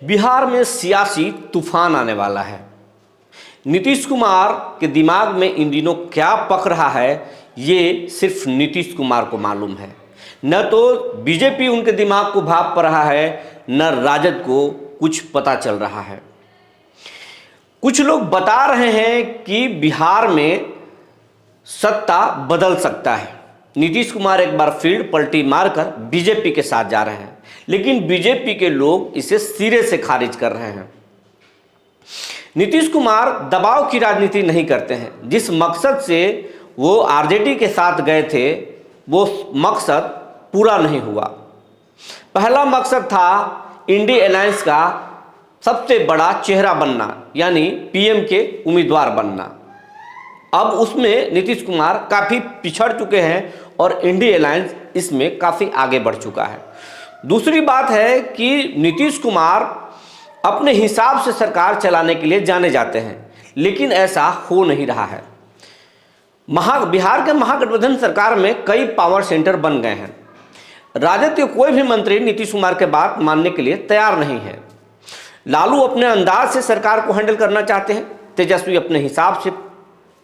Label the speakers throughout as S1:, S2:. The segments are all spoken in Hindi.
S1: बिहार में सियासी तूफान आने वाला है। नीतीश कुमार के दिमाग में इन दिनों क्या पक रहा है, ये सिर्फ नीतीश कुमार को मालूम है। न तो बीजेपी उनके दिमाग को भाप पा रहा है, न राजद को कुछ पता चल रहा है। कुछ लोग बता रहे हैं कि बिहार में सत्ता बदल सकता है। नीतीश कुमार एक बार फील्ड पलटी मारकर बीजेपी के साथ जा रहे हैं, लेकिन बीजेपी के लोग इसे सिरे से खारिज कर रहे हैं। नीतीश कुमार दबाव की राजनीति नहीं करते हैं। जिस मकसद से वो आरजेडी के साथ गए थे, वो मकसद पूरा नहीं हुआ। पहला मकसद था इंडी अलायंस का सबसे बड़ा चेहरा बनना, यानी पीएम के उम्मीदवार बनना। अब उसमें नीतीश कुमार काफ़ी पिछड़ चुके हैं और इंडी अलायंस इसमें काफ़ी आगे बढ़ चुका है। दूसरी बात है कि नीतीश कुमार अपने हिसाब से सरकार चलाने के लिए जाने जाते हैं, लेकिन ऐसा हो नहीं रहा है। बिहार के महागठबंधन सरकार में कई पावर सेंटर बन गए हैं। राजद के कोई भी मंत्री नीतीश कुमार के बात मानने के लिए तैयार नहीं है। लालू अपने अंदाज से सरकार को हैंडल करना चाहते हैं, तेजस्वी अपने हिसाब से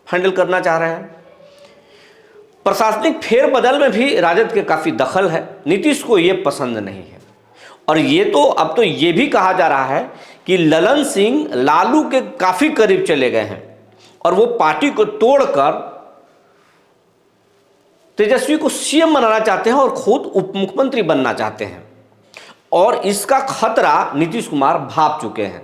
S1: हैंडल करना चाह रहे हैं। प्रशासनिक फेरबदल में भी राजद के काफ़ी दखल है। नीतीश को ये पसंद नहीं है। और ये तो अब तो ये भी कहा जा रहा है कि ललन सिंह लालू के काफ़ी करीब चले गए हैं और वो पार्टी को तोड़कर तेजस्वी को सीएम बनाना चाहते हैं और खुद उप मुख्यमंत्री बनना चाहते हैं। और इसका खतरा नीतीश कुमार भाप चुके हैं।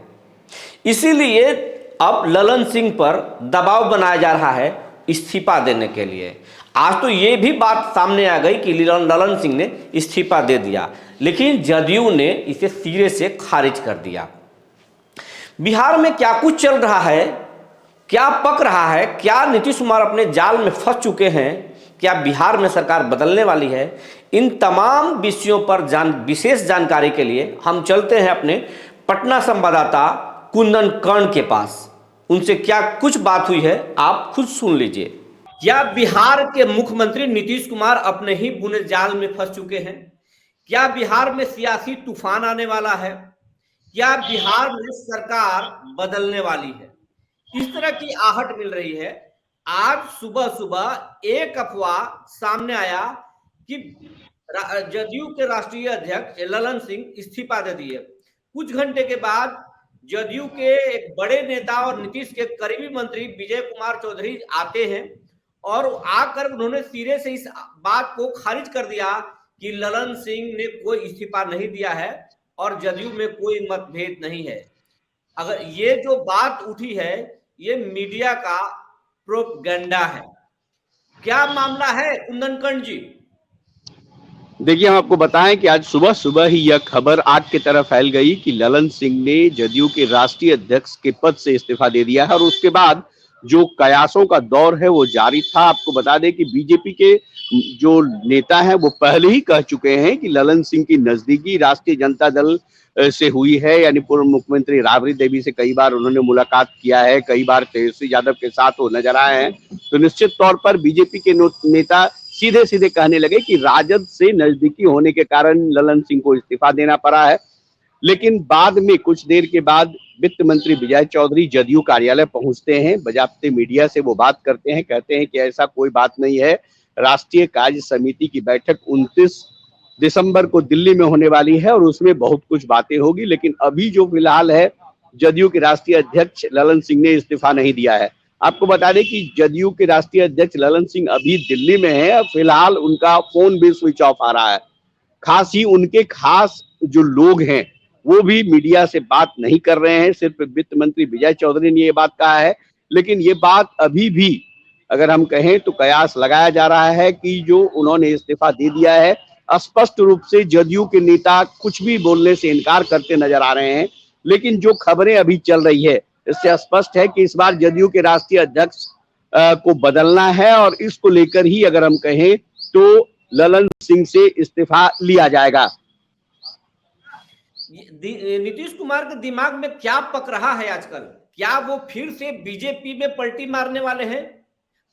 S1: इसीलिए अब ललन सिंह पर दबाव बनाया जा रहा है इस्तीफा देने के लिए। आज तो ये भी बात सामने आ गई कि ललन सिंह ने इस्तीफा दे दिया, लेकिन जदयू ने इसे सिरे से खारिज कर दिया। बिहार में क्या कुछ चल रहा है, क्या पक रहा है, क्या नीतीश कुमार अपने जाल में फंस चुके हैं, क्या बिहार में सरकार बदलने वाली है, इन तमाम विषयों पर विशेष जानकारी के लिए हम चलते हैं अपने पटना संवाददाता कुंदन कर्ण के पास। उनसे क्या कुछ बात हुई है, आप खुद सुन लीजिए। क्या बिहार के मुख्यमंत्री नीतीश कुमार अपने ही बुने जाल में फंस चुके हैं? क्या बिहार में सियासी तूफान आने वाला है? क्या बिहार में सरकार बदलने वाली है? इस तरह की आहट मिल रही है। आज सुबह सुबह एक अफवाह सामने आया कि जदयू के राष्ट्रीय अध्यक्ष ललन सिंह इस्तीफा दे दिए। कुछ घंटे के बाद जदयू के एक बड़े नेता और नीतीश के करीबी मंत्री विजय कुमार चौधरी आते हैं और आकर उन्होंने सिरे से इस बात को खारिज कर दिया कि ललन सिंह ने कोई इस्तीफा नहीं दिया है और जदयू में कोई मतभेद नहीं है। अगर ये जो बात उठी है, ये मीडिया का प्रोपेगेंडा है। क्या मामला है कुंदन कर्ण जी?
S2: देखिए, हम आपको बताएं कि आज सुबह सुबह ही यह खबर आग की तरह फैल गई कि ललन सिंह ने जदयू के राष्ट्रीय अध्यक्ष के पद से इस्तीफा दे दिया है और उसके बाद जो कयासों का दौर है वो जारी था। आपको बता दें कि बीजेपी के जो नेता हैं वो पहले ही कह चुके हैं कि ललन सिंह की नजदीकी राष्ट्रीय जनता दल से हुई है, यानी पूर्व मुख्यमंत्री राबड़ी देवी से कई बार उन्होंने मुलाकात किया है, कई बार तेजस्वी यादव के साथ वो नजर आए हैं। तो निश्चित तौर पर बीजेपी के नेता सीधे सीधे कहने लगे कि राजद से नजदीकी होने के कारण ललन सिंह को इस्तीफा देना पड़ा है। लेकिन बाद में कुछ देर के बाद वित्त मंत्री विजय चौधरी जदयू कार्यालय पहुंचते हैं, बजाबते मीडिया से वो बात करते हैं, कहते हैं कि ऐसा कोई बात नहीं है। राष्ट्रीय कार्य समिति की बैठक 29 दिसंबर को दिल्ली में होने वाली है और उसमें बहुत कुछ बातें होगी, लेकिन अभी जो फिलहाल है जदयू के राष्ट्रीय अध्यक्ष ललन सिंह ने इस्तीफा नहीं दिया है। आपको बता दें कि जदयू के राष्ट्रीय अध्यक्ष ललन सिंह अभी दिल्ली में है। फिलहाल उनका फोन भी स्विच ऑफ आ रहा है। खास ही उनके खास जो लोग हैं वो भी मीडिया से बात नहीं कर रहे हैं। सिर्फ वित्त मंत्री विजय चौधरी ने ये बात कहा है, लेकिन ये बात अभी भी अगर हम कहें तो कयास लगाया जा रहा है कि जो उन्होंने इस्तीफा दे दिया है, स्पष्ट रूप से जदयू के नेता कुछ भी बोलने से इनकार करते नजर आ रहे हैं। लेकिन जो खबरें अभी चल रही है इससे स्पष्ट है कि इस बार जदयू के राष्ट्रीय अध्यक्ष को बदलना है और इसको लेकर ही अगर हम कहें तो ललन सिंह से इस्तीफा लिया जाएगा।
S1: नीतीश कुमार के दिमाग में क्या पक रहा है आजकल? क्या वो फिर से बीजेपी में पलटी मारने वाले हैं?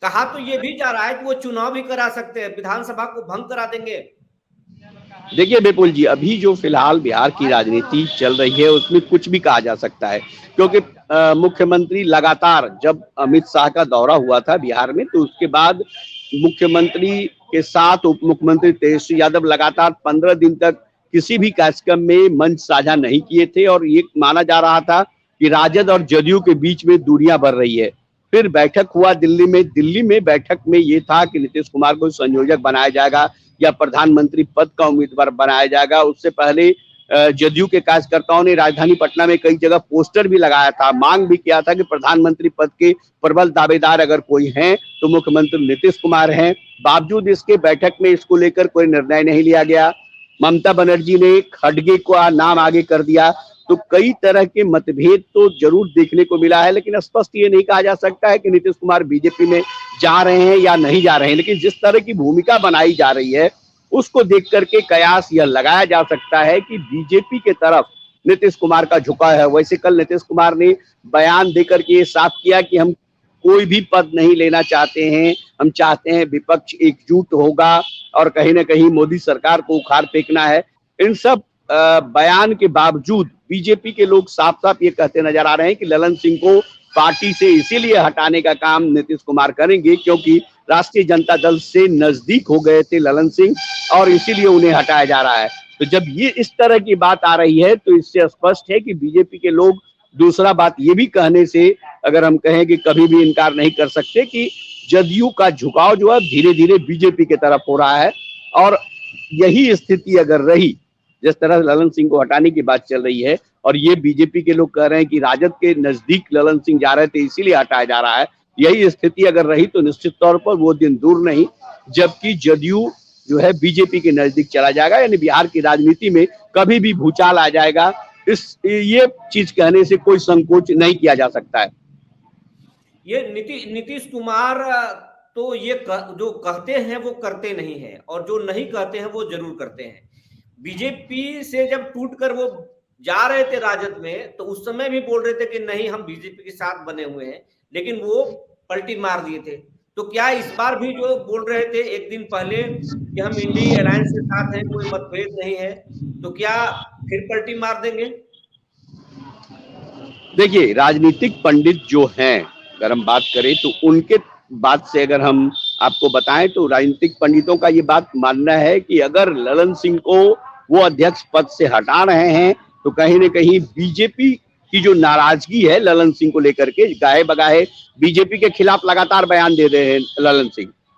S1: कहा तो ये भी जा रहा है कि वो चुनाव भी करा सकते हैं, विधानसभा को भंग करा देंगे।
S2: देखिए विपुल जी, अभी जो फिलहाल बिहार की राजनीति चल रही है उसमें कुछ भी कहा जा सकता है, क्योंकि मुख्यमंत्री लगातार, जब अमित शाह का दौरा हुआ था बिहार में, तो उसके बाद मुख्यमंत्री के साथ उप मुख्यमंत्री तेजस्वी यादव लगातार 15 दिन तक किसी भी कार्यक्रम में मंच साझा नहीं किए थे और ये माना जा रहा था कि राजद और जदयू के बीच में दूरियां बढ़ रही है। फिर बैठक हुआ दिल्ली में बैठक में ये था कि नीतीश कुमार को संयोजक बनाया जाएगा या प्रधानमंत्री पद का उम्मीदवार बनाया जाएगा। उससे पहले जदयू के कार्यकर्ताओं ने राजधानी पटना में कई जगह पोस्टर भी लगाया था, मांग भी किया था कि प्रधानमंत्री पद के प्रबल दावेदार अगर कोई हैं तो मुख्यमंत्री नीतीश कुमार हैं। बावजूद इसके बैठक में इसको लेकर कोई निर्णय नहीं लिया गया। ममता बनर्जी ने खड़गे का नाम आगे कर दिया। तो कई तरह के मतभेद तो जरूर देखने को मिला है, लेकिन स्पष्ट ये नहीं कहा जा सकता है कि नीतीश कुमार बीजेपी में जा रहे हैं या नहीं जा रहे हैं। लेकिन जिस तरह की भूमिका बनाई जा रही है उसको देख करके कयास यह लगाया जा सकता है कि बीजेपी के तरफ नीतीश कुमार का झुकाव है। वैसे कल नीतीश कुमार ने बयान देकर के ये साफ किया कि हम कोई भी पद नहीं लेना चाहते हैं, हम चाहते हैं विपक्ष एकजुट होगा और कहीं ना कहीं मोदी सरकार को उखाड़ फेंकना है। इन सब बयान के बावजूद बीजेपी के लोग साफ साफ ये कहते नजर आ रहे हैं कि ललन सिंह को पार्टी से इसीलिए हटाने का काम नीतीश कुमार करेंगे क्योंकि राष्ट्रीय जनता दल से नजदीक हो गए थे ललन सिंह और इसीलिए उन्हें हटाया जा रहा है। तो जब ये इस तरह की बात आ रही है तो इससे स्पष्ट है कि बीजेपी के लोग, दूसरा बात ये भी कहने से अगर हम कहें कि कभी भी इनकार नहीं कर सकते कि जदयू का झुकाव जो है धीरे धीरे बीजेपी की तरफ हो रहा है। और यही स्थिति अगर रही, जिस तरह ललन सिंह को हटाने की बात चल रही है और ये बीजेपी के लोग कह रहे हैं कि राजद के नजदीक ललन सिंह जा रहे थे इसीलिए हटाया जा रहा है, यही स्थिति अगर रही तो निश्चित तौर पर वो दिन दूर नहीं जबकि जदयू जो है बीजेपी के नजदीक चला जाएगा, यानी बिहार की राजनीति में कभी भी भूचाल आ जाएगा। ये चीज कहने से कोई संकोच नहीं किया जा सकता है।
S1: ये नीतीश कुमार तो जो कहते हैं वो करते नहीं हैं और जो नहीं कहते हैं वो जरूर करते हैं। बीजेपी से जब टूटकर वो जा रहे थे राजद में तो उस समय भी बोल रहे थे कि नहीं हम बीजेपी के साथ बने हुए हैं, लेकिन वो पलटी मार दिए थे। तो क्या इस बार भी जो बोल रहे थे एक दिन पहले कि हम इंडी अलायंस के साथ हैं, कोई मतभेद नहीं है, तो क्या फिर पलटी मार देंगे?
S2: देखिए, राजनीतिक पंडित जो हैं अगर हम बात करें तो उनके बात से अगर हम आपको बताएं तो राजनीतिक पंडितों का ये बात मानना है कि अगर ललन सिंह को वो अध्यक्ष पद से हटा रहे हैं तो कहीं ना कहीं बीजेपी की जो नाराजगी है ललन सिंह को लेकर के, गाहे बगाहे बीजेपी के खिलाफ लगातार बयान दे रहे हैं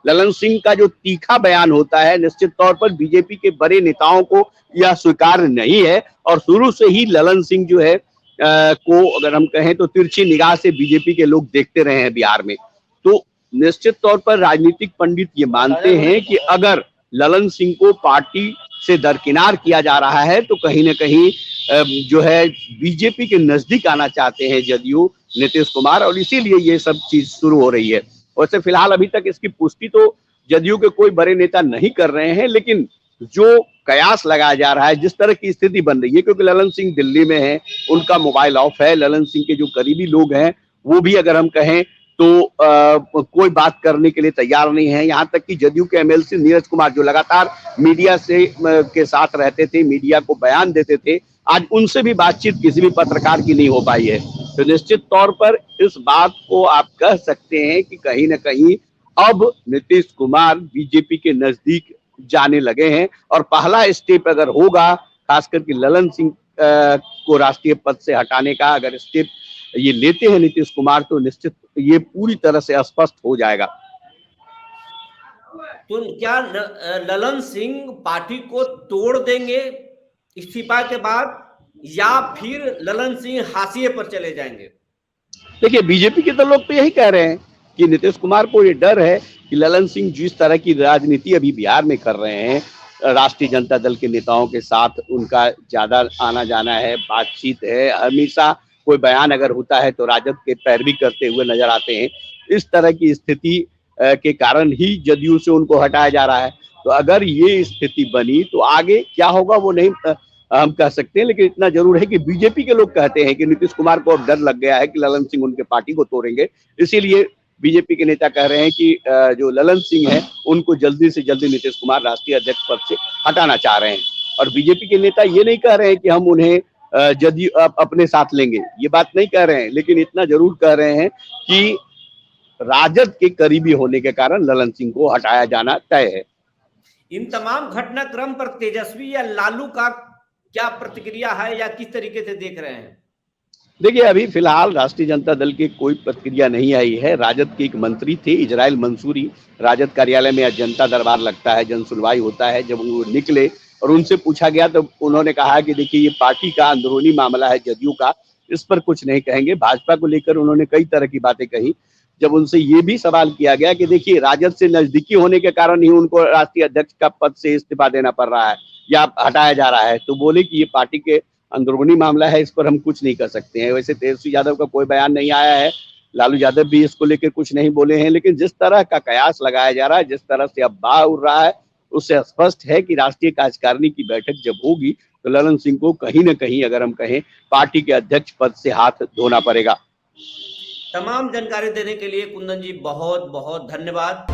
S2: ललन सिंह का जो तीखा बयान होता है निश्चित तौर पर बीजेपी के बड़े नेताओं को यह स्वीकार नहीं है और शुरू से ही ललन सिंह जो है को अगर हम कहें तो तिरछी निगाह से बीजेपी के लोग देखते रहे हैं बिहार में। तो निश्चित तौर पर राजनीतिक पंडित ये मानते हैं कि अगर ललन सिंह को पार्टी से दरकिनार किया जा रहा है तो कहीं ना कहीं जो है बीजेपी के नजदीक आना चाहते हैं जदयू नीतीश कुमार और इसीलिए ये सब चीज शुरू हो रही है। वैसे फिलहाल अभी तक इसकी पुष्टि तो जदयू के कोई बड़े नेता नहीं कर रहे हैं, लेकिन जो कयास लगाया जा रहा है, जिस तरह की स्थिति बन रही है, क्योंकि ललन सिंह दिल्ली में है, उनका मोबाइल ऑफ है, ललन सिंह के जो करीबी लोग हैं वो भी अगर हम कहें तो कोई बात करने के लिए तैयार नहीं है। यहाँ तक कि जदयू के एमएलसी नीरज कुमार जो लगातार मीडिया से के साथ रहते थे, मीडिया को बयान देते थे, आज उनसे भी बातचीत किसी भी पत्रकार की नहीं हो पाई है। तो निश्चित तौर पर इस बात को आप कह सकते हैं कि कहीं ना कहीं अब नीतीश कुमार बीजेपी के नजदीक जाने लगे हैं और पहला स्टेप अगर होगा खास करके ललन सिंह को राष्ट्रीय पद से हटाने का अगर स्टेप ये लेते हैं नीतीश कुमार तो निश्चित ये पूरी तरह से स्पष्ट हो जाएगा।
S1: तो क्या ललन सिंह पार्टी को तोड़ देंगे इस्तीफा के बाद या फिर ललन सिंह हाशिए पर चले जाएंगे?
S2: देखिए, बीजेपी के तो लोग तो यही कह रहे हैं कि नीतीश कुमार को ये डर है कि ललन सिंह जिस तरह की राजनीति अभी बिहार में कर रहे हैं, राष्ट्रीय जनता दल के नेताओं के साथ उनका ज्यादा आना जाना है, बातचीत है, हमेशा कोई बयान अगर होता है तो राजद के पैरवी करते हुए नजर आते हैं। इस तरह की स्थिति के कारण ही जदयू से उनको हटाया जा रहा है। तो अगर ये स्थिति बनी तो आगे क्या होगा वो नहीं हम कह सकते हैं, लेकिन इतना जरूर है कि बीजेपी के लोग कहते हैं कि नीतीश कुमार को अब डर लग गया है कि ललन सिंह उनके पार्टी को तोड़ेंगे, इसीलिए बीजेपी के नेता कह रहे हैं कि जो ललन सिंह है उनको जल्दी से जल्दी नीतीश कुमार राष्ट्रीय अध्यक्ष पद से हटाना चाह रहे हैं। और बीजेपी के नेता ये नहीं कह रहे हैं कि हम उन्हें जदयू अपने साथ लेंगे, ये बात नहीं कह रहे हैं, लेकिन इतना जरूर कह रहे हैं कि राजद के करीबी होने के कारण ललन सिंह को हटाया जाना तय है।
S1: इन तमाम घटनाक्रम पर तेजस्वी या लालू का क्या प्रतिक्रिया है या किस तरीके से देख रहे हैं?
S2: देखिए, अभी फिलहाल राष्ट्रीय जनता दल की कोई प्रतिक्रिया नहीं आई है। राजद के एक मंत्री थे इजराइल मंसूरी, राजद कार्यालय में आज जनता दरबार लगता है, जन सुनवाई होता है। जब वो निकले और उनसे पूछा गया तो उन्होंने कहा कि देखिए ये पार्टी का अंदरूनी मामला है जदयू का, इस पर कुछ नहीं कहेंगे। भाजपा को लेकर उन्होंने कई तरह की बातें कही। जब उनसे ये भी सवाल किया गया कि देखिए राजद से नजदीकी होने के कारण ही उनको राष्ट्रीय अध्यक्ष का पद से इस्तीफा देना पड़ रहा है या हटाया जा रहा है, तो बोले कि ये पार्टी के अंदरूनी मामला है, इस पर हम कुछ नहीं कर सकते हैं। वैसे तेजस्वी यादव का कोई बयान नहीं आया है, लालू यादव भी इसको लेकर कुछ नहीं बोले हैं, लेकिन जिस तरह का कयास लगाया जा रहा है, जिस तरह से अफवाह उड़ रहा है, उससे स्पष्ट है कि राष्ट्रीय कार्यकारिणी की बैठक जब होगी तो ललन सिंह को कहीं न कहीं, अगर हम कहें, पार्टी के अध्यक्ष पद से हाथ धोना पड़ेगा।
S1: तमाम जानकारी देने के लिए कुंदन जी बहुत बहुत धन्यवाद।